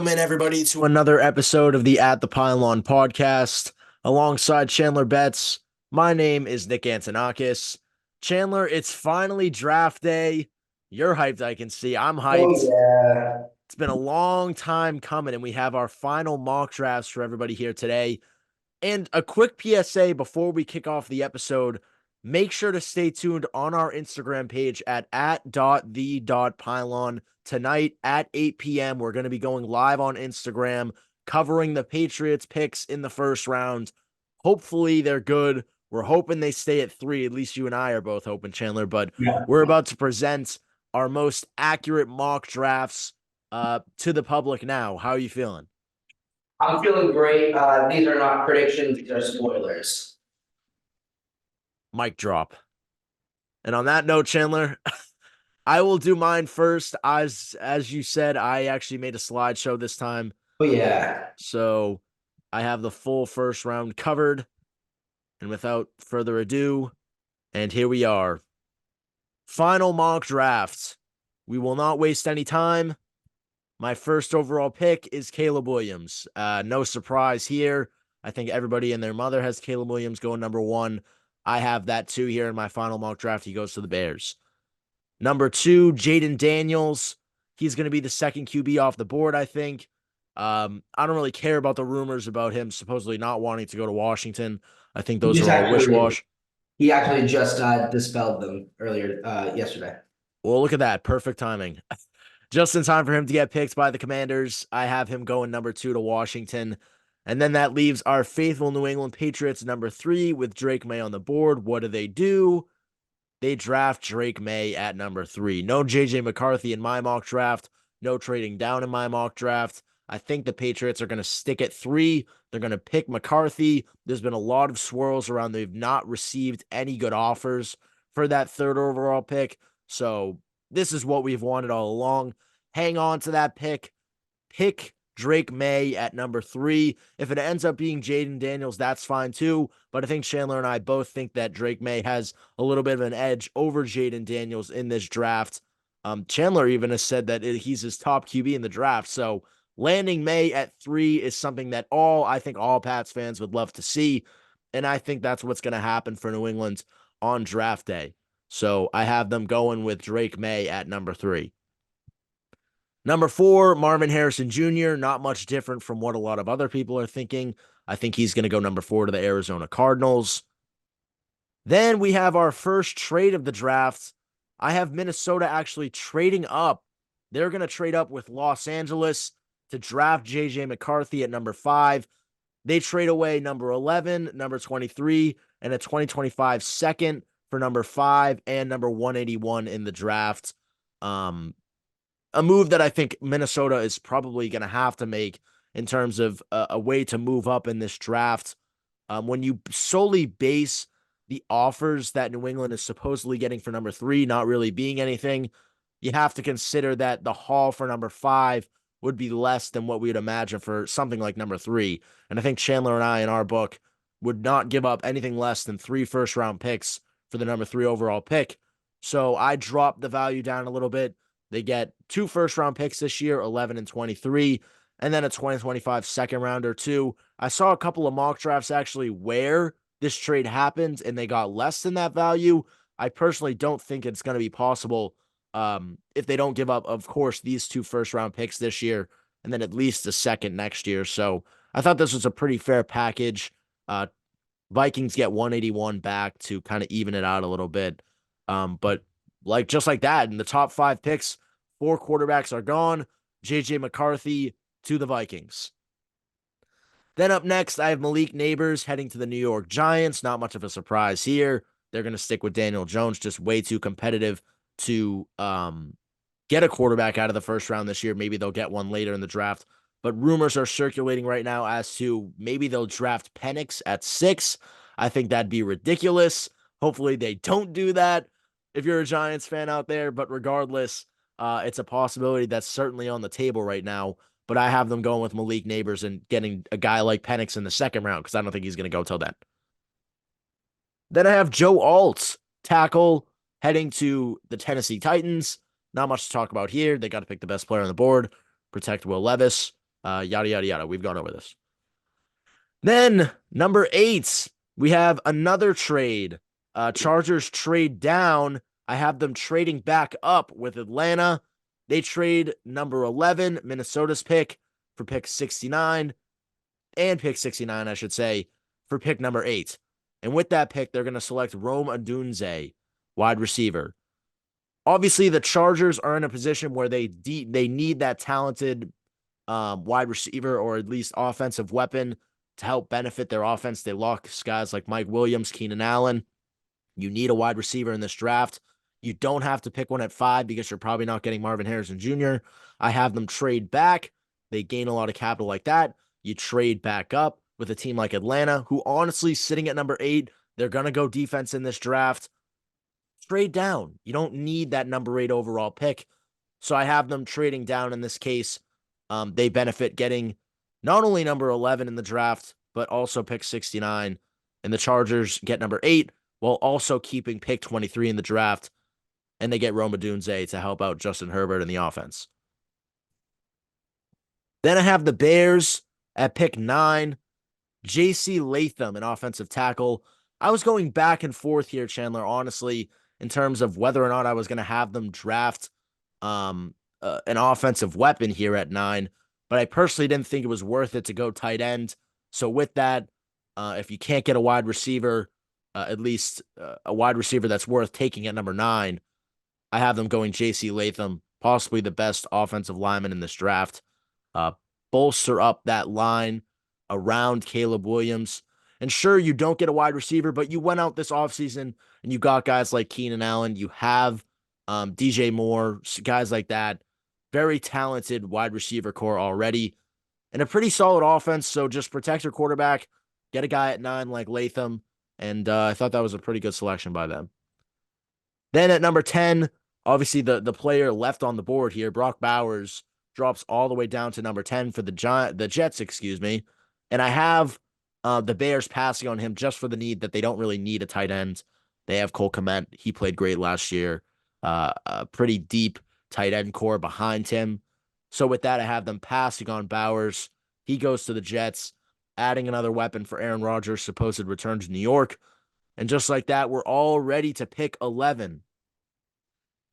Welcome in, everybody, to another episode of the At the Pylon podcast alongside Chandler Betts. My name is Nick Antonakis. Chandler, it's finally draft day. You're hyped, I can see. I'm Oh hyped. yeah. It's been a long time coming, and we have our final mock drafts for everybody here today. And a quick PSA before we kick off the episode, make sure to stay tuned on our Instagram page at.the.pylon. Tonight at 8 p.m., we're going to be going live on Instagram, covering the Patriots picks in the first round. Hopefully they're good. We're hoping they stay at 3. At least you and I are both hoping, Chandler. But Yeah. we're about to present our most accurate mock drafts to the public now. How are you feeling? I'm feeling great. These are not predictions, these are spoilers. Mic drop. And on that note, Chandler, I will do mine first. As you said, I actually made a slideshow this time. Oh yeah. So I have the full first round covered. And without further ado, and here we are. Final mock drafts. We will not waste any time. My first overall pick is Caleb Williams. No surprise here. I think everybody and their mother has Caleb Williams going number 1. I have that too here in my final mock draft. He goes to the Bears. Number 2, Jayden Daniels. He's going to be the second QB off the board, I think. I don't really care about the rumors about him supposedly not wanting to go to Washington. I think He those just are all actually wish-wash. he actually just dispelled them earlier yesterday. Well, look at that. Perfect timing. Just in time for him to get picked by the Commanders. I have him going number 2 to Washington. And then that leaves our faithful New England Patriots number 3 with Drake May on the board. What do? They draft Drake May at number 3. No J.J. McCarthy in my mock draft. No trading down in my mock draft. I think the Patriots are going to stick at 3. They're going to pick McCarthy. There's been a lot of swirls around. They've not received any good offers for that third overall pick. So this is what we've wanted all along. Hang on to that pick. Pick Drake May at number 3. If it ends up being Jayden Daniels, that's fine too. But I think Chandler and I both think that Drake May has a little bit of an edge over Jayden Daniels in this draft. Chandler even has said that he's his top QB in the draft. So landing May at 3 is something that I think all Pats fans would love to see. And I think that's what's going to happen for New England on draft day. So I have them going with Drake May at number 3. Number 4, Marvin Harrison Jr., not much different from what a lot of other people are thinking. I think he's going to go number 4 to the Arizona Cardinals. Then we have our first trade of the draft. I have Minnesota actually trading up. They're going to trade up with Los Angeles to draft J.J. McCarthy at number 5. They trade away number 11, number 23, and a 2025 second for number 5 and number 181 in the draft. A move that I think Minnesota is probably going to have to make in terms of a way to move up in this draft. When you solely base the offers that New England is supposedly getting for number 3 not really being anything, you have to consider that the haul for number 5 would be less than what we would imagine for something like number 3. And I think Chandler and I in our book would not give up anything less than 3 first-round picks for the number 3 overall pick. So I dropped the value down a little bit. They get 2 first-round picks this year, 11 and 23, and then a 2025 second rounder too. I saw a couple of mock drafts actually where this trade happened and they got less than that value. I personally don't think it's going to be possible if they don't give up, of course, these 2 first-round picks this year and then at least a second next year. So I thought this was a pretty fair package. Vikings get 181 back to kind of even it out a little bit. But just like that, in the top 5 picks, 4 quarterbacks are gone. J.J. McCarthy to the Vikings. Then up next, I have Malik Nabers heading to the New York Giants. Not much of a surprise here. They're going to stick with Daniel Jones, just way too competitive to get a quarterback out of the first round this year. Maybe they'll get one later in the draft. But rumors are circulating right now as to maybe they'll draft Penix at 6. I think that'd be ridiculous. Hopefully they don't do that if you're a Giants fan out there. But regardless, it's a possibility that's certainly on the table right now. But I have them going with Malik Nabers and getting a guy like Penix in the second round because I don't think he's going to go till then. Then I have Joe Alt, tackle, heading to the Tennessee Titans. Not much to talk about here. They got to pick the best player on the board, protect Will Levis. Yada, yada, yada. We've gone over this. Then number 8, we have another trade. Chargers trade down. I have them trading back up with Atlanta. They trade number 11, Minnesota's pick, for pick 69, and pick 69, I should say, for pick number 8. And with that pick, they're going to select Rome Odunze, wide receiver. Obviously, the Chargers are in a position where they need that talented wide receiver, or at least offensive weapon, to help benefit their offense. They lost guys like Mike Williams, Keenan Allen. You need a wide receiver in this draft. You don't have to pick one at 5 because you're probably not getting Marvin Harrison Jr. I have them trade back. They gain a lot of capital like that. You trade back up with a team like Atlanta, who honestly, sitting at number 8, they're going to go defense in this draft. Trade down. You don't need that number 8 overall pick. So I have them trading down in this case. They benefit getting not only number 11 in the draft, but also pick 69. And the Chargers get number 8 while also keeping pick 23 in the draft. And they get Rome Odunze to help out Justin Herbert in the offense. Then I have the Bears at pick 9. J.C. Latham, an offensive tackle. I was going back and forth here, Chandler, honestly, in terms of whether or not I was going to have them draft an offensive weapon here at 9. But I personally didn't think it was worth it to go tight end. So with that, if you can't get a wide receiver, at least a wide receiver that's worth taking at number 9, I have them going J.C. Latham, possibly the best offensive lineman in this draft. Bolster up that line around Caleb Williams. And sure, you don't get a wide receiver, but you went out this offseason and you got guys like Keenan Allen. You have DJ Moore, guys like that. Very talented wide receiver core already. And a pretty solid offense, so just protect your quarterback. Get a guy at 9 like Latham. And I thought that was a pretty good selection by them. Then at number 10, obviously the player left on the board here, Brock Bowers, drops all the way down to number 10 for the Jets, And I have the Bears passing on him just for the need that they don't really need a tight end. They have Cole Kmet. He played great last year. A pretty deep tight end core behind him. So with that, I have them passing on Bowers. He goes to the Jets, adding another weapon for Aaron Rodgers' supposed return to New York. And just like that, we're all ready to pick 11.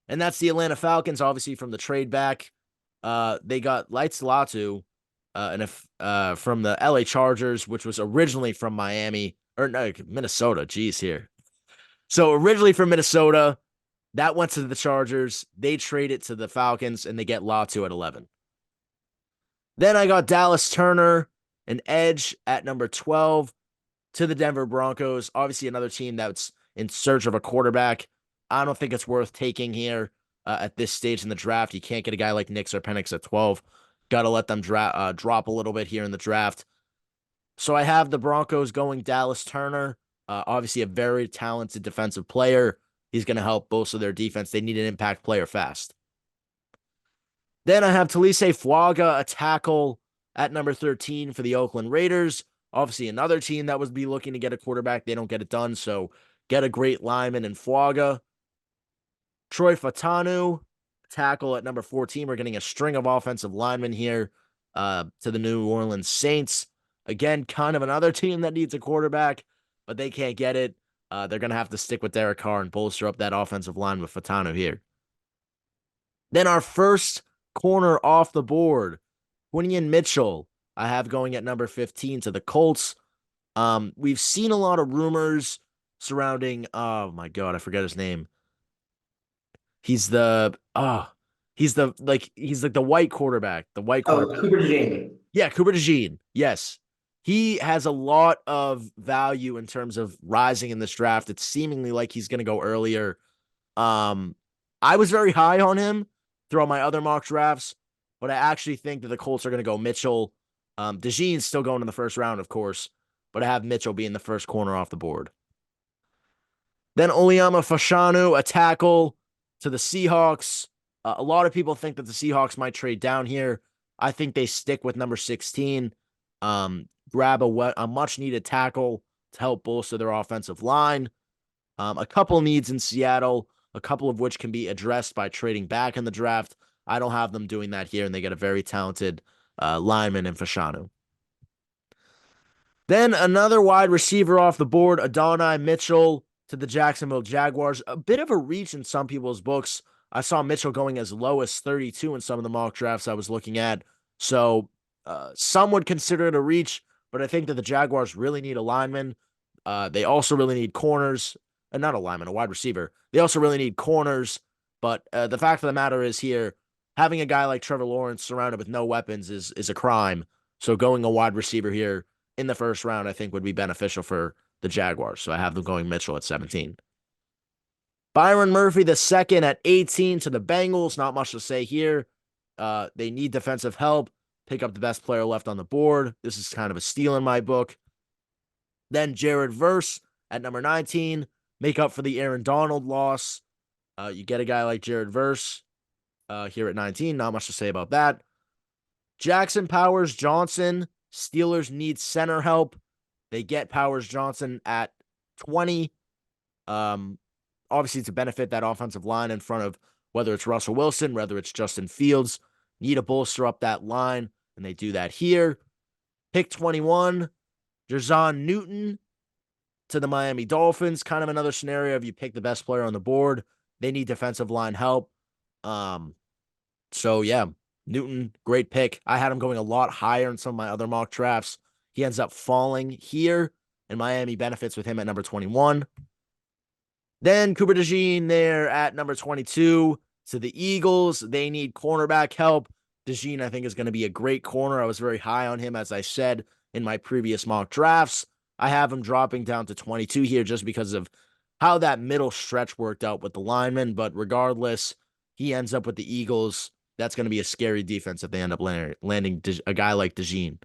And that's the Atlanta Falcons, obviously, from the trade back. They got Lights Latu from the LA Chargers, which was originally from Minnesota. Geez, here. So originally from Minnesota, that went to the Chargers. They trade it to the Falcons, and they get Latu at 11. Then I got Dallas Turner, an edge at number 12 to the Denver Broncos. Obviously, another team that's in search of a quarterback. I don't think it's worth taking here at this stage in the draft. You can't get a guy like Nix or Penix at 12. Got to let them drop a little bit here in the draft. So I have the Broncos going Dallas Turner. Obviously, a very talented defensive player. He's going to help bolster their defense. They need an impact player fast. Then I have Talise Fuaga, a tackle at number 13 for the Oakland Raiders. Obviously, another team that would be looking to get a quarterback. They don't get it done, so get a great lineman in Fuaga. Troy Fautanu, tackle at number 14. We're getting a string of offensive linemen here to the New Orleans Saints. Again, kind of another team that needs a quarterback, but they can't get it. They're going to have to stick with Derek Carr and bolster up that offensive line with Fautanu here. Then our first corner off the board, Quinion Mitchell, I have going at number 15 to the Colts. We've seen a lot of rumors surrounding, oh my God, I forget his name. He's like the white quarterback. The white quarterback. Cooper DeJean. Yeah, Cooper DeJean. Yes. He has a lot of value in terms of rising in this draft. It's seemingly like he's going to go earlier. I was very high on him throughout my other mock drafts, but I actually think that the Colts are going to go Mitchell. DeJean's still going in the first round, of course, but I have Mitchell being the first corner off the board. Then Oliama Fashanu, a tackle to the Seahawks. A lot of people think that the Seahawks might trade down here. I think they stick with number 16. Grab a much-needed tackle to help bolster their offensive line. A couple needs in Seattle, a couple of which can be addressed by trading back in the draft. I don't have them doing that here, and they get a very talented lineman in Fashanu. Then another wide receiver off the board, Adonai Mitchell to the Jacksonville Jaguars. A bit of a reach in some people's books. I saw Mitchell going as low as 32 in some of the mock drafts I was looking at. So some would consider it a reach, but I think that the Jaguars really need a lineman. They also really need corners. Not a lineman, a wide receiver. They also really need corners. But the fact of the matter is here, having a guy like Trevor Lawrence surrounded with no weapons is a crime. So going a wide receiver here in the first round, I think would be beneficial for the Jaguars. So I have them going Mitchell at 17. Byron Murphy, the second at 18 to the Bengals. Not much to say here. They need defensive help. Pick up the best player left on the board. This is kind of a steal in my book. Then Jared Verse at number 19. Make up for the Aaron Donald loss. You get a guy like Jared Verse here at 19. Not much to say about that. Jackson Powers Johnson. Steelers need center help. They get Powers Johnson at 20. Obviously, to benefit that offensive line in front of whether it's Russell Wilson, whether it's Justin Fields, need to bolster up that line, and they do that here. Pick 21, Jerzon Newton to the Miami Dolphins. Kind of another scenario if you pick the best player on the board. They need defensive line help. So, yeah, Newton, great pick. I had him going a lot higher in some of my other mock drafts. He ends up falling here, and Miami benefits with him at number 21. Then Cooper DeJean there at number 22 to the Eagles. They need cornerback help. DeJean, I think, is going to be a great corner. I was very high on him, as I said in my previous mock drafts. I have him dropping down to 22 here just because of how that middle stretch worked out with the linemen. But regardless, he ends up with the Eagles. That's going to be a scary defense if they end up landing a guy like DeJean.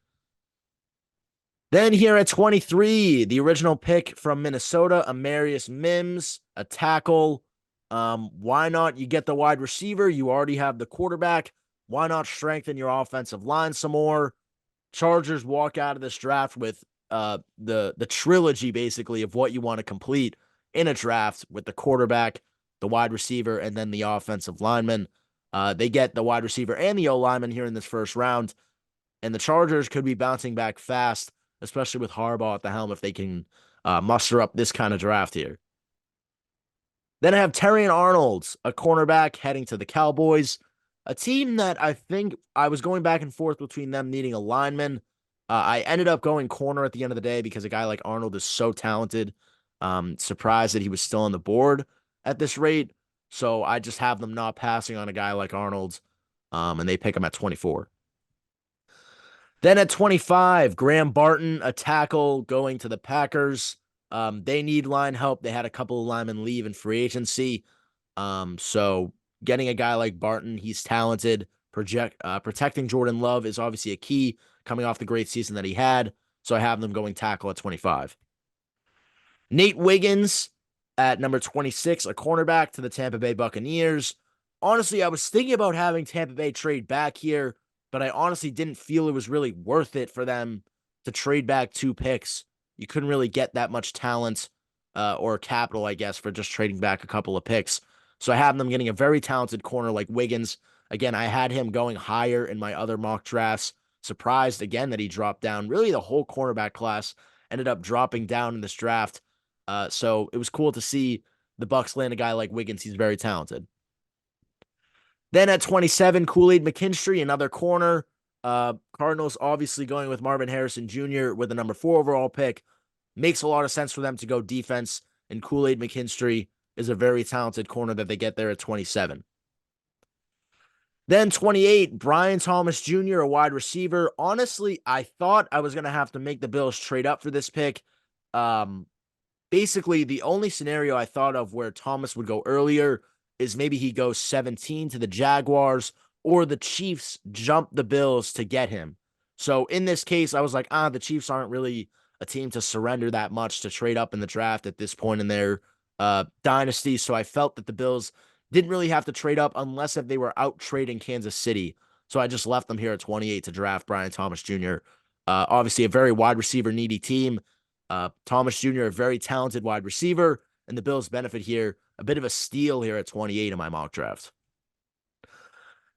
Then here at 23, the original pick from Minnesota, Amarius Mims, a tackle. Why not? You get the wide receiver. You already have the quarterback. Why not strengthen your offensive line some more? Chargers walk out of this draft with the trilogy, basically, of what you want to complete in a draft with the quarterback, the wide receiver, and then the offensive lineman. They get the wide receiver and the O-lineman here in this first round, and the Chargers could be bouncing back fast, especially with Harbaugh at the helm, if they can muster up this kind of draft here. Then I have Terrion Arnold, a cornerback, heading to the Cowboys, a team that I think I was going back and forth between them needing a lineman. I ended up going corner at the end of the day because a guy like Arnold is so talented. Surprised that he was still on the board at this rate. So I just have them not passing on a guy like Arnold, and they pick him at 24. Then at 25, Graham Barton, a tackle going to the Packers. They need line help. They had a couple of linemen leave in free agency. So getting a guy like Barton, he's talented. Protecting Jordan Love is obviously a key coming off the great season that he had. So I have them going tackle at 25. Nate Wiggins at number 26, a cornerback to the Tampa Bay Buccaneers. Honestly, I was thinking about having Tampa Bay trade back here, but I honestly didn't feel it was really worth it for them to trade back 2 picks. You couldn't really get that much talent or capital, I guess, for just trading back a couple of picks. So I have them getting a very talented corner like Wiggins. Again, I had him going higher in my other mock drafts. Surprised again that he dropped down. Really, the whole cornerback class ended up dropping down in this draft. So it was cool to see the Bucs land a guy like Wiggins. He's very talented. Then at 27, Kool-Aid McKinstry, another corner. Cardinals obviously going with Marvin Harrison Jr. with the number 4 overall pick. Makes a lot of sense for them to go defense, and Kool-Aid McKinstry is a very talented corner that they get there at 27. Then 28, Brian Thomas Jr., a wide receiver. Honestly, I thought I was going to have to make the Bills trade up for this pick. Basically, the only scenario I thought of where Thomas would go earlier is maybe he goes 17 to the Jaguars, or the Chiefs jump the Bills to get him. So in this case, I was like, the Chiefs aren't really a team to surrender that much to trade up in the draft at this point in their dynasty. So I felt that the Bills didn't really have to trade up unless if they were out trading Kansas City. So I just left them here at 28 to draft Brian Thomas Jr. Obviously a very wide receiver needy team. Thomas Jr., a very talented wide receiver, and the Bills benefit here. A bit of a steal here at 28 in my mock draft.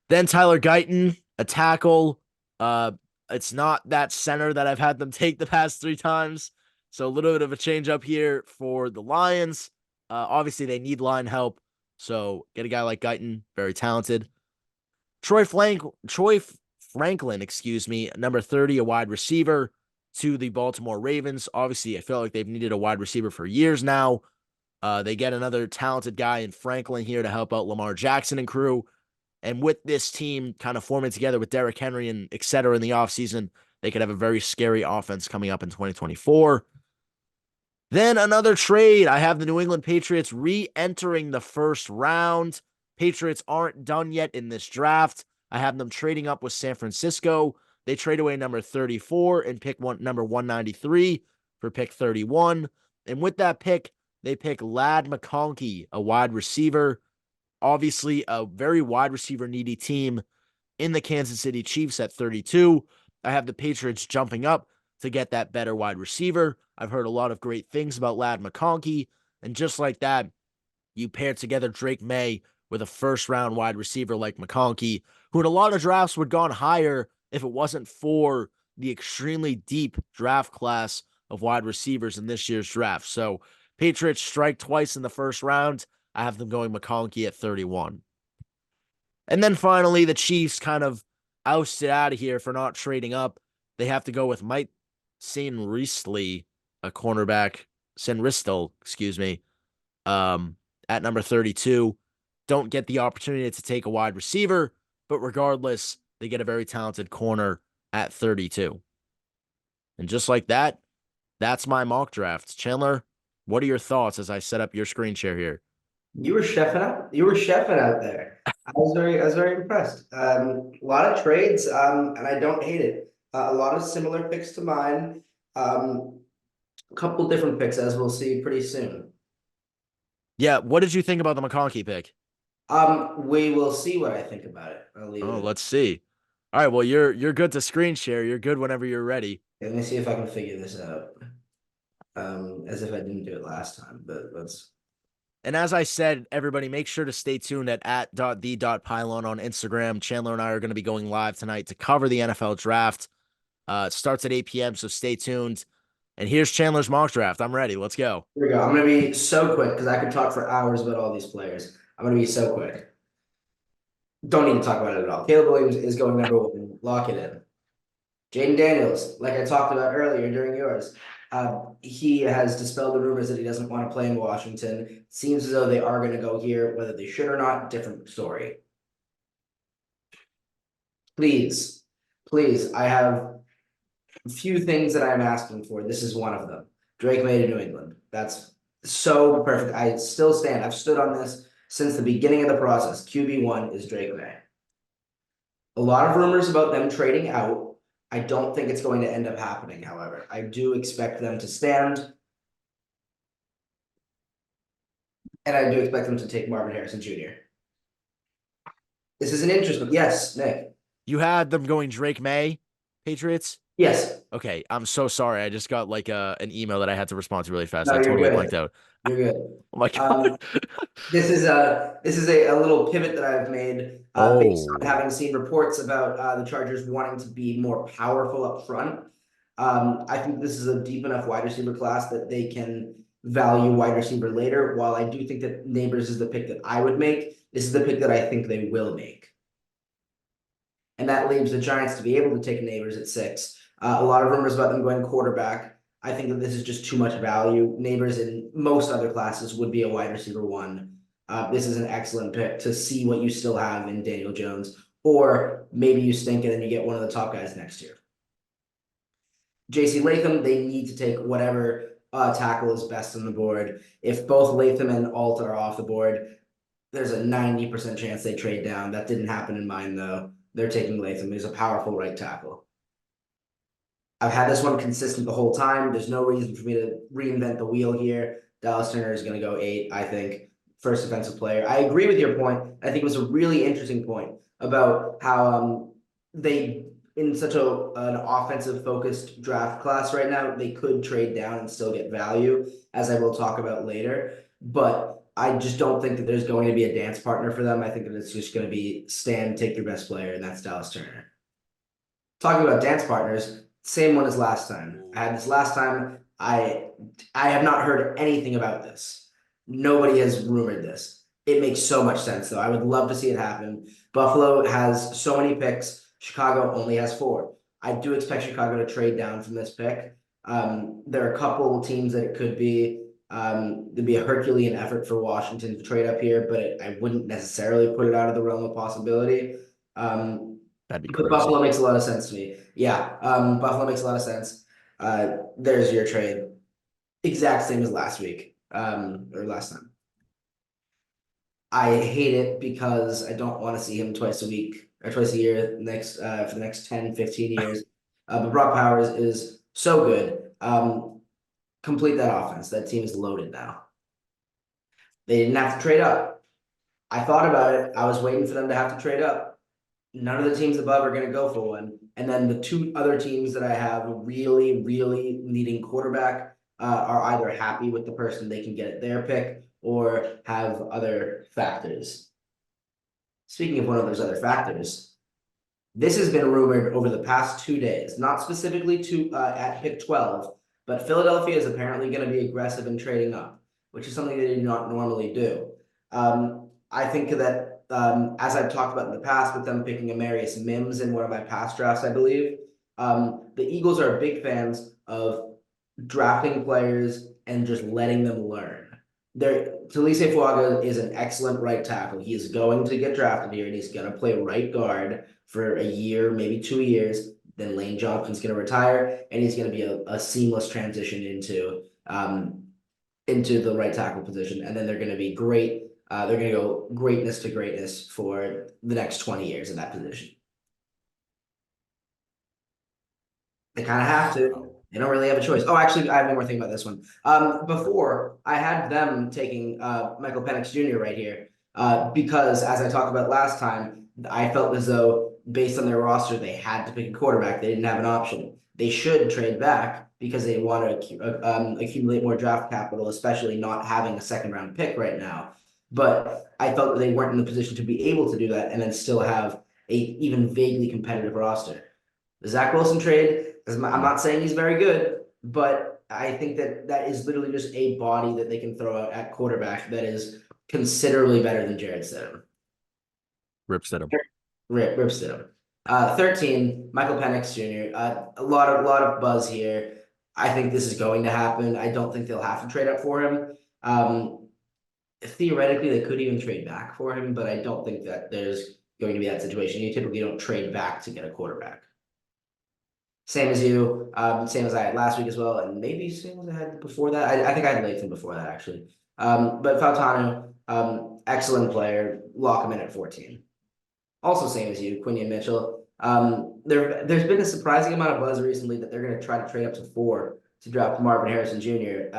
Then Tyler Guyton, a tackle. Uh, it's not that center that I've had them take the past 3 times. So a little bit of a change up here for the Lions. Obviously, they need line help. So get a guy like Guyton, very talented. Troy Franklin, excuse me, number 30, a wide receiver to the Baltimore Ravens. Obviously, I feel like they've needed a wide receiver for years now. They get another talented guy in Franklin here to help out Lamar Jackson and crew. And with this team kind of forming together with Derrick Henry and et cetera in the offseason, they could have a very scary offense coming up in 2024. Then another trade. I have the New England Patriots re-entering the first round. Patriots aren't done yet in this draft. I have them trading up with San Francisco. They trade away number 34 and pick number 193 for pick 31. And with that pick, they pick Ladd McConkey, a wide receiver. Obviously, a very wide receiver needy team in the Kansas City Chiefs at 32. I have the Patriots jumping up to get that better wide receiver. I've heard a lot of great things about Ladd McConkey. And just like that, you pair together Drake May with a first round wide receiver like McConkey, who in a lot of drafts would have gone higher if it wasn't for the extremely deep draft class of wide receivers in this year's draft. So Patriots strike twice in the first round. I have them going McConkey at 31. And then finally, the Chiefs kind of ousted out of here for not trading up. They have to go with Mike Sinristle, a cornerback, Sinristle, excuse me, at number 32. Don't get the opportunity to take a wide receiver, but regardless, they get a very talented corner at 32. And just like that, that's my mock draft. Chandler, what are your thoughts as I set up your screen share here? You were chefing out. You were chefing out there. I was very impressed. A lot of trades, and I don't hate it. A lot of similar picks to mine. A couple different picks, as we'll see pretty soon. Yeah, what did you think about the McConkey pick? We will see what I think about it. I'll leave Oh, it. let's see. All right, well, you're good to screen share. You're good whenever you're ready. Let me see if I can figure this out. As if I didn't do it last time, but let's. And as I said, everybody, make sure to stay tuned at @the.pylon on Instagram. Chandler and I are going to be going live tonight to cover the NFL draft. It starts at 8 p.m., so stay tuned. And here's Chandler's mock draft. I'm ready. Let's go. Here we go. I'm gonna be so quick because I could talk for hours about all these players. I'm gonna be so quick. Don't need to talk about it at all. Caleb Williams is going number one. Lock it in. Jaden Daniels, like I talked about earlier during yours, he has dispelled the rumors that he doesn't want to play in Washington. Seems as though they are going to go here, whether they should or not, different story. Please, please, I have a few things that I'm asking for. This is one of them. Drake May to New England. That's so perfect. I still stand. I've stood on this since the beginning of the process. QB1 is Drake May. A lot of rumors about them trading out. I don't think it's going to end up happening, however. I do expect them to stand. And I do expect them to take Marvin Harrison Jr. This is an interesting. Yes, Nick. You had them going Drake May, Patriots? Yes. Okay, I'm so sorry. I just got like an email that I had to respond to really fast. No, I you're totally good. blanked out. You're good. Oh my God. This is a little pivot that I've made based on having seen reports about the Chargers wanting to be more powerful up front. I think this is a deep enough wide receiver class that they can value wide receiver later. While I do think that Neighbors is the pick that I would make, this is the pick that I think they will make. And that leaves the Giants to be able to take Neighbors at 6. A lot of rumors about them going quarterback. I think that this is just too much value. Neighbors in most other classes would be a wide receiver 1. This is an excellent pick to see what you still have in Daniel Jones, or maybe you stink it and you get one of the top guys next year. JC Latham, they need to take whatever tackle is best on the board. If both Latham and Alt are off the board, there's a 90% chance they trade down. That didn't happen in mine, though. They're taking Latham. He's a powerful right tackle. I've had this one consistent the whole time. There's no reason for me to reinvent the wheel here. Dallas Turner is going to go 8, I think. First defensive player. I agree with your point. I think it was a really interesting point about how they, in such an offensive focused draft class right now, they could trade down and still get value, as I will talk about later. But I just don't think that there's going to be a dance partner for them. I think that it's just going to be stand, take your best player, and that's Dallas Turner. talking about dance partners, same one as last time. I had this last time. I have not heard anything about this. Nobody has rumored this. It makes so much sense, though. I would love to see it happen. Buffalo has so many picks. Chicago only has four. I do expect Chicago to trade down from this pick. There are a couple teams that it could be. It'd be a Herculean effort for Washington to trade up here, but I wouldn't necessarily put it out of the realm of possibility. That'd be But crazy. Buffalo makes a lot of sense to me. Yeah, Buffalo makes a lot of sense. There's your trade. Exact same as last week, or last time. I hate it because I don't want to see him twice a week or twice a year next for the next 10, 15 years. But Brock Powers is so good. Complete that offense. That team is loaded now. They didn't have to trade up. I thought about it. I was waiting for them to have to trade up. None of the teams above are going to go for one. And then the two other teams that I have really, really needing quarterback are either happy with the person they can get at their pick or have other factors. Speaking of one of those other factors, this has been rumored over the past 2 days, not specifically to at pick 12, but Philadelphia is apparently going to be aggressive in trading up, which is something they do not normally do. I think that as I've talked about in the past with them picking Amarius Mims in one of my past drafts, I believe, the Eagles are big fans of drafting players and just letting them learn. Taliese Fuaga is an excellent right tackle. He is going to get drafted here, and he's going to play right guard for a year, maybe 2 years. Then Lane Johnson's going to retire, and he's going to be a seamless transition into the right tackle position. And then they're going to be great. They're going to go greatness to greatness for the next 20 years in that position. They kind of have to. They don't really have a choice. Oh, actually, I have one more thing about this one. Before I had them taking Michael Penix Jr. right here because, as I talked about last time, I felt as though based on their roster, they had to pick a quarterback. They didn't have an option. They should trade back because they want to accumulate more draft capital, especially not having a second round pick right now. But I felt that they weren't in the position to be able to do that and then still have a even vaguely competitive roster. The Zach Wilson trade, I'm not saying he's very good, but I think that is literally just a body that they can throw out at quarterback that is considerably better than Jarrett Stidham. Rip Stidham. Rip Stidham. 13, Michael Penix Jr. A lot of buzz here. I think this is going to happen. I don't think they'll have to trade up for him. Theoretically, they could even trade back for him, but I don't think that there's going to be that situation. You typically don't trade back to get a quarterback. Same as you, same as I had last week as well, and maybe same as I had before that. I think I had Latham before that actually. But Fautanu, excellent player, lock him in at 14. Also same as you, Quinion Mitchell. There's been a surprising amount of buzz recently that they're going to try to trade up to 4 to draft Marvin Harrison Jr.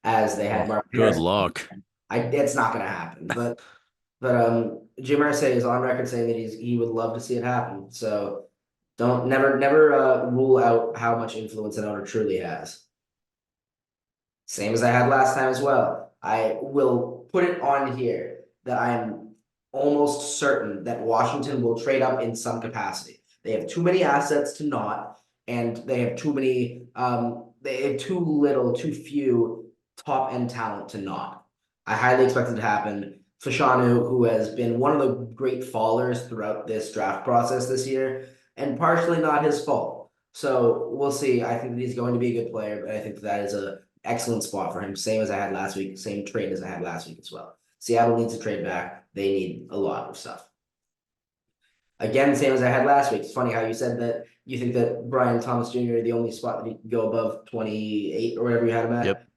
As they had Marvin Good Harrison. luck. It's not going to happen, but Jim Irsay is on record saying that he would love to see it happen. So. Don't never rule out how much influence an owner truly has. Same as I had last time as well. I will put it on here that I'm almost certain that Washington will trade up in some capacity. They have too many assets to not, and they have too many. They have too few top end talent to not. I highly expect it to happen. Fashanu, who has been one of the great fallers throughout this draft process this year, and partially not his fault. So we'll see. I think that he's going to be a good player, but I think that is an excellent spot for him. Same as I had last week, same trade as I had last week as well. Seattle needs to trade back. They need a lot of stuff. Again, same as I had last week. It's funny how you said that you think that Brian Thomas Jr., the only spot that he can go above 28 or whatever you had him at, Yep.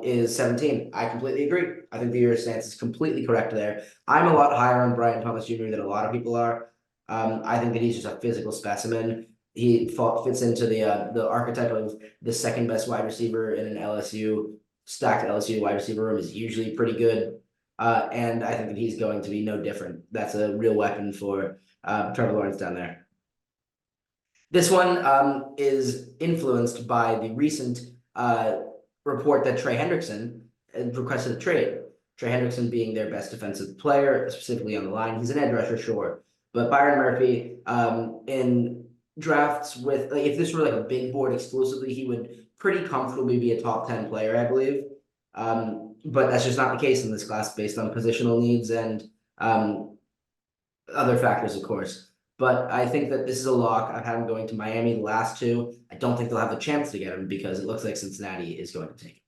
Is 17. I completely agree. I think your stance is completely correct there. I'm a lot higher on Brian Thomas Jr. than a lot of people are. I think that he's just a physical specimen. He fits into the archetype of the second best wide receiver in an LSU stacked LSU wide receiver room is usually pretty good. And I think that he's going to be no different. That's a real weapon for Trevor Lawrence down there. This one is influenced by the recent report that Trey Hendrickson requested a trade. Trey Hendrickson being their best defensive player, specifically on the line. He's an edge rusher, sure. But Byron Murphy, in drafts with, like, if this were like a big board exclusively, he would pretty comfortably be a top 10 player, I believe. But that's just not the case in this class based on positional needs and other factors, of course. But I think that this is a lock. I've had him going to Miami the last two. I don't think they'll have the chance to get him because it looks like Cincinnati is going to take him.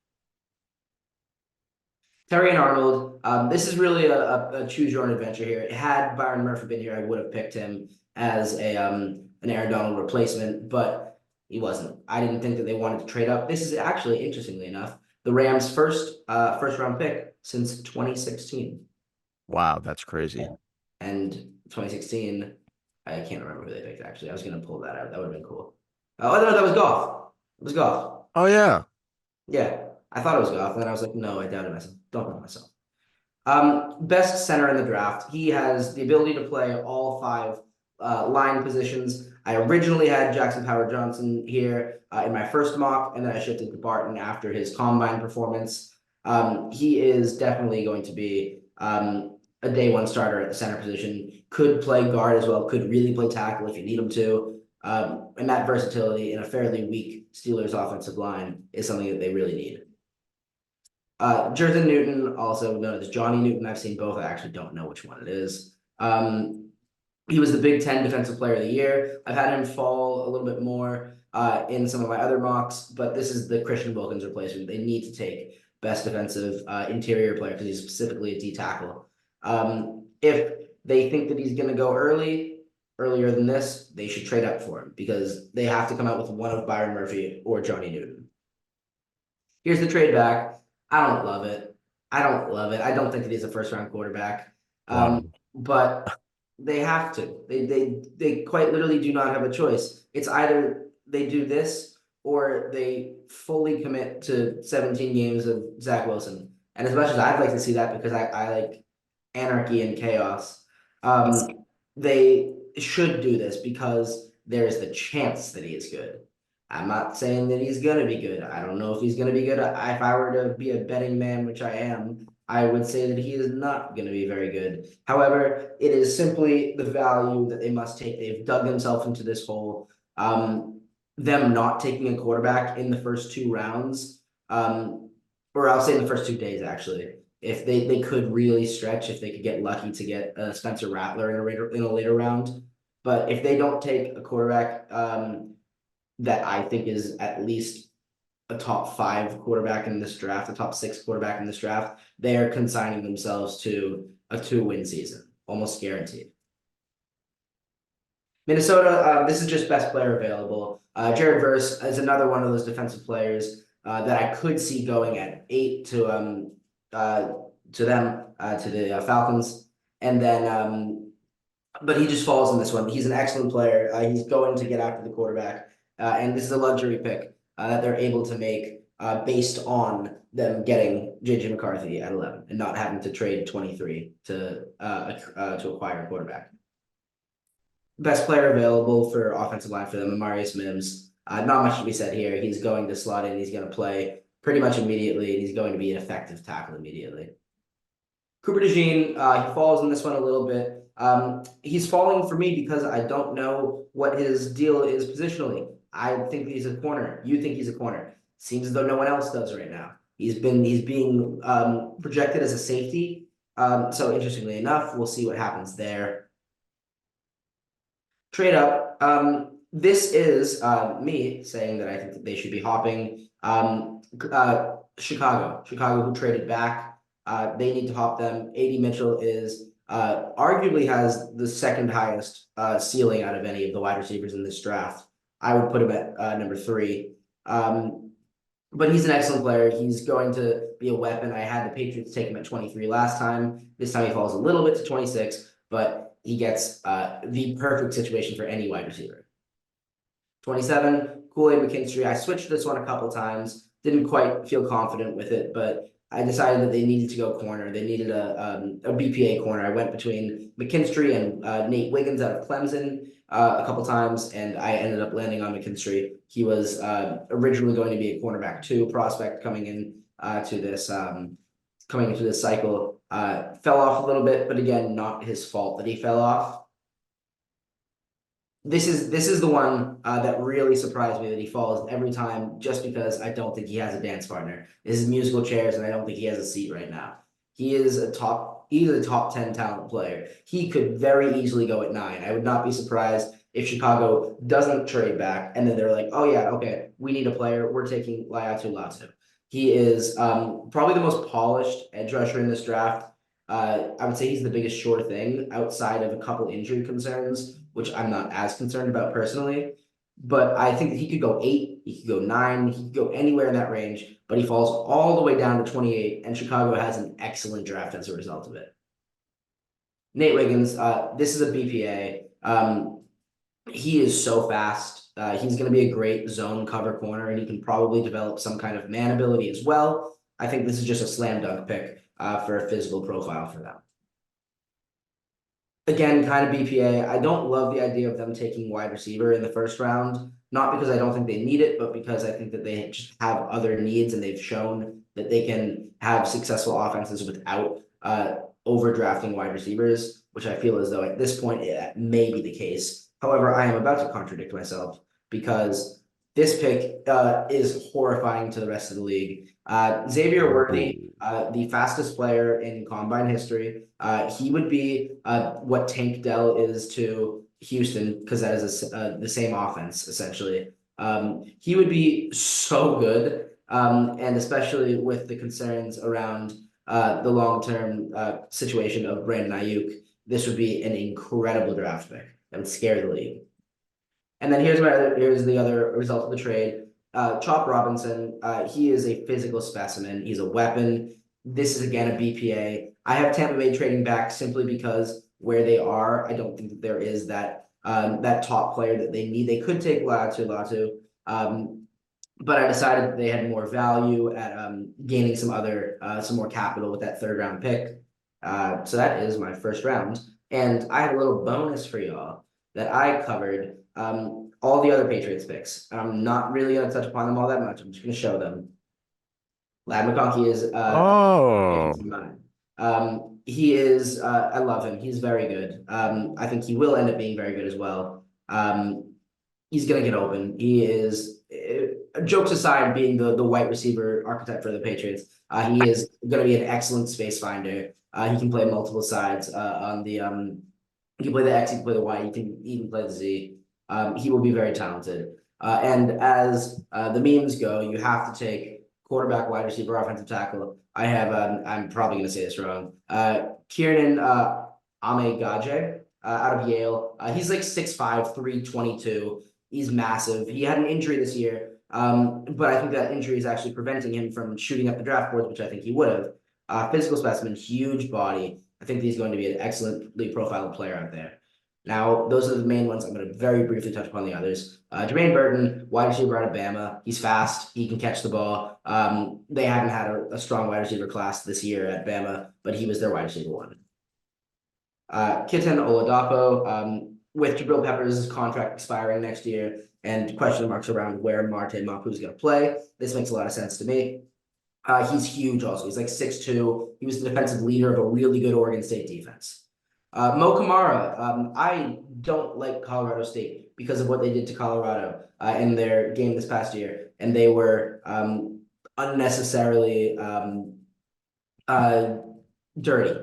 Terrion Arnold, this is really a choose your own adventure here. Had Byron Murphy been here, I would have picked him as an Aaron Donald replacement, but he wasn't. I didn't think that they wanted to trade up. This is actually, interestingly enough, the Rams' first round pick since 2016. Wow, that's crazy. And 2016, I can't remember who they picked actually. I was gonna pull that out. That would have been cool. Oh no, that was Goff. It was Goff. Oh yeah. Yeah, I thought it was Goff, and then I was like, no, I doubted myself. Don't doubt myself. Best center in the draft. He has the ability to play all five line positions. I originally had Jackson Power Johnson here in my first mock, and then I shifted to Barton after his combine performance. He is definitely going to be a day one starter at the center position. Could play guard as well. Could really play tackle if you need him to. And that versatility in a fairly weak Steelers offensive line is something that they really need. Jerthan Newton, also known as Johnny Newton. I've seen both. I actually don't know which one it is. He was the Big Ten Defensive Player of the Year. I've had him fall a little bit more in some of my other mocks, but this is the Christian Wilkins replacement. They need to take best defensive interior player because he's specifically a D tackle. If they think that he's going to go earlier than this, they should trade up for him because they have to come out with one of Byron Murphy or Johnny Newton. Here's the trade back. I don't love it. I don't think that he's a first round quarterback. Wow. But they have to. They quite literally do not have a choice. It's either they do this or they fully commit to 17 games of Zach Wilson. And as much as I'd like to see that because I like anarchy and chaos, they should do this because there's the chance that he is good. I'm not saying that he's going to be good. I don't know if he's going to be good. If I were to be a betting man, which I am, I would say that he is not going to be very good. However, it is simply the value that they must take. They've dug themselves into this hole. Them not taking a quarterback in the first 2 rounds, or I'll say in the first 2 days, actually, if they could really stretch, if they could get lucky to get Spencer Rattler in a later round. But if they don't take a quarterback that I think is at least a top 5 quarterback in this draft, a top 6 quarterback in this draft, they are consigning themselves to a 2-win season, almost guaranteed. Minnesota, this is just best player available. Jared Verse is another one of those defensive players that I could see going at 8 to the Falcons, and then but he just falls in this one. He's an excellent player. He's going to get after the quarterback. And this is a luxury pick that they're able to make based on them getting JJ McCarthy at 11 and not having to trade 23 to acquire a quarterback. Best player available for offensive line for them, Amarius Mims. Not much to be said here. He's going to slot in. He's going to play pretty much immediately, and he's going to be an effective tackle immediately. Cooper DeJean, he falls in this one a little bit. He's falling for me because I don't know what his deal is positionally. I think he's a corner. You think he's a corner. Seems as though no one else does right now. He's being projected as a safety. So interestingly enough, we'll see what happens there. Trade up. This is me saying that I think that they should be hopping. Chicago, who traded back. They need to hop them. AD Mitchell is arguably has the second highest ceiling out of any of the wide receivers in this draft. I would put him at number 3. But he's an excellent player. He's going to be a weapon. I had the Patriots take him at 23 last time. This time he falls a little bit to 26, but he gets the perfect situation for any wide receiver. 27, Kool-Aid McKinstry. I switched this one a couple times. Didn't quite feel confident with it, but I decided that they needed to go corner. They needed a BPA corner. I went between McKinstry and Nate Wiggins out of Clemson a couple times, and I ended up landing on McKinstry. He was originally going to be a cornerback 2 prospect coming in to this cycle. Fell off a little bit, but again, not his fault that he fell off. this is the one that really surprised me that he falls every time, just because I don't think he has a dance partner. This is musical chairs, and I don't think he has a seat right now. He's a top 10 talent player. He could very easily go at 9. I would not be surprised if Chicago doesn't trade back, and then they're like, oh yeah, okay, we need a player. We're taking Laiatu Latu. He is probably the most polished edge rusher in this draft. I would say he's the biggest sure thing outside of a couple injury concerns, which I'm not as concerned about personally. But I think that he could go 8, he could go 9, he could go anywhere in that range, but he falls all the way down to 28, and Chicago has an excellent draft as a result of it. Nate Wiggins, this is a BPA. He is so fast. He's going to be a great zone cover corner, and he can probably develop some kind of man ability as well. I think this is just a slam dunk pick for a physical profile for them. Again, kind of BPA. I don't love the idea of them taking wide receiver in the first round, not because I don't think they need it, but because I think that they just have other needs, and they've shown that they can have successful offenses without overdrafting wide receivers, which I feel as though at this point it may be the case. However, I am about to contradict myself because this pick is horrifying to the rest of the league. Xavier Worthy, the fastest player in combine history. He would be what Tank Dell is to Houston, because that is the same offense, essentially. He would be so good, and especially with the concerns around the long-term situation of Brandon Ayuk, this would be an incredible draft pick that would scare the league. And then here's the other result of the trade. Chop Robinson, he is a physical specimen. He's a weapon. This is again a BPA. I have Tampa Bay trading back simply because where they are, I don't think that there is that top player that they need. They could take Latu, but I decided that they had more value at gaining some more capital with that third round pick. So that is my first round. And I had a little bonus for y'all that I covered all the other Patriots picks. I'm not really going to touch upon them all that much. I'm just going to show them. Ladd McConkey is he is I love him. He's very good. I think he will end up being very good as well. He's going to get open. He is, jokes aside, being the white receiver archetype for the Patriots. He is going to be an excellent space finder. He can play multiple sides on the he can play the X, he can play the Y, he can even play the Z. He will be very talented. And as the memes go, you have to take quarterback, wide receiver, offensive tackle. I have, I'm probably going to say this wrong, Kieran Amegadjie out of Yale. He's like 6'5", 322. He's massive. He had an injury this year, but I think that injury is actually preventing him from shooting up the draft boards, which I think he would have. Physical specimen, huge body. I think he's going to be an excellently profiled player out there. Now, those are the main ones. I'm going to very briefly touch upon the others. Jermaine Burton, wide receiver out of Bama. He's fast. He can catch the ball. They haven't had a strong wide receiver class this year at Bama, but he was their wide receiver one. Kitten Oladapo, with Jabril Peppers' contract expiring next year and question marks around where Marte Mapu is going to play, this makes a lot of sense to me. He's huge also. He's like 6'2". He was the defensive leader of a really good Oregon State defense. Mo Kamara, I don't like Colorado State because of what they did to Colorado in their game this past year. And they were unnecessarily dirty.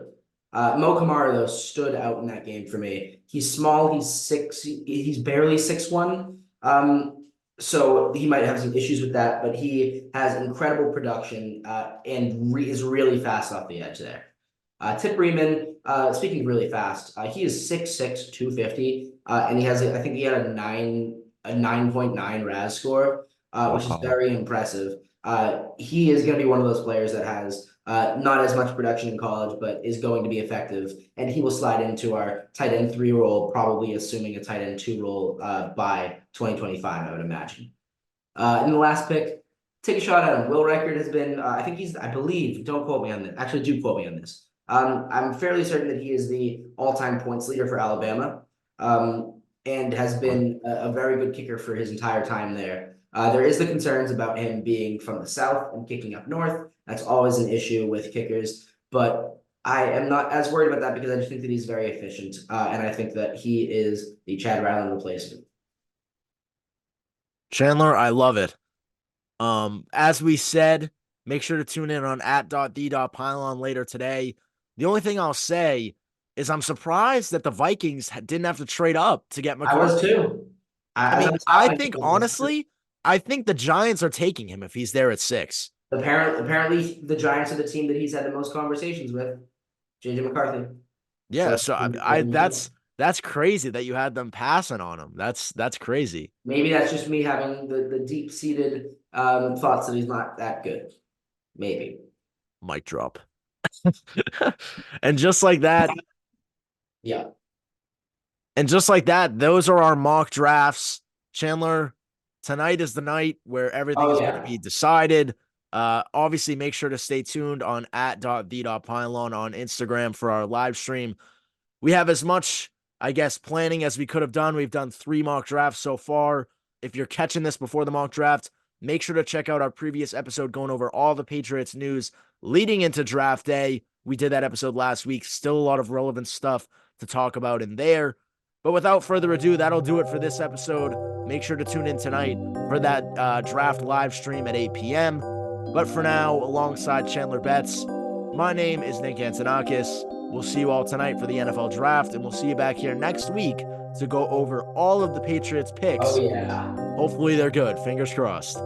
Mo Kamara, though, stood out in that game for me. He's small. He's barely 6'1". So he might have some issues with that, but he has incredible production and is really fast off the edge there. Tip Freeman, speaking of really fast, he is 6'6", 250, and he has, I think he had a 9.9 RAS score, which is very impressive. He is going to be one of those players that has not as much production in college, but is going to be effective, and he will slide into our tight end 3 role, probably assuming a tight end 2 role by 2025, I would imagine. And the last pick, take a shot at him. Will Reichard has been, I believe, don't quote me on this. Actually, do quote me on this. I'm fairly certain that he is the all-time points leader for Alabama, and has been a very good kicker for his entire time there. There is the concerns about him being from the South and kicking up north. That's always an issue with kickers, but I am not as worried about that because I just think that he's very efficient, and I think that he is the Chad Ryland replacement. Chandler, I love it. As we said, make sure to tune in on @the.pylon later today. The only thing I'll say is I'm surprised that the Vikings didn't have to trade up to get I was McCarthy. too. I As I mean, was I talking, think honestly, I think the Giants are taking him if he's there at 6. apparently the Giants are the team that he's had the most conversations with, JJ McCarthy. Yeah, So so I that's crazy that you had them passing on him. That's crazy. maybe that's just me having the deep-seated thoughts that he's not that good. Maybe. Mic drop. And just like that, Yeah. and just like that, those are our mock drafts. Chandler, tonight is the night where everything Oh is going to yeah. be decided. Obviously, make sure to stay tuned on @the.pylon on Instagram for our live stream. We have as much, I guess, planning as we could have done. We've done 3 mock drafts so far. If you're catching this before the mock draft, make sure to check out our previous episode going over all the Patriots news leading into draft day. We did that episode last week. Still a lot of relevant stuff to talk about in there. But without further ado, that'll do it for this episode. Make sure to tune in tonight for that draft live stream at 8 p.m. But for now, alongside Chandler Betts, my name is Nick Antonakis. We'll see you all tonight for the NFL draft, and we'll see you back here next week to go over all of the Patriots picks. Oh yeah. Hopefully they're good. Fingers crossed.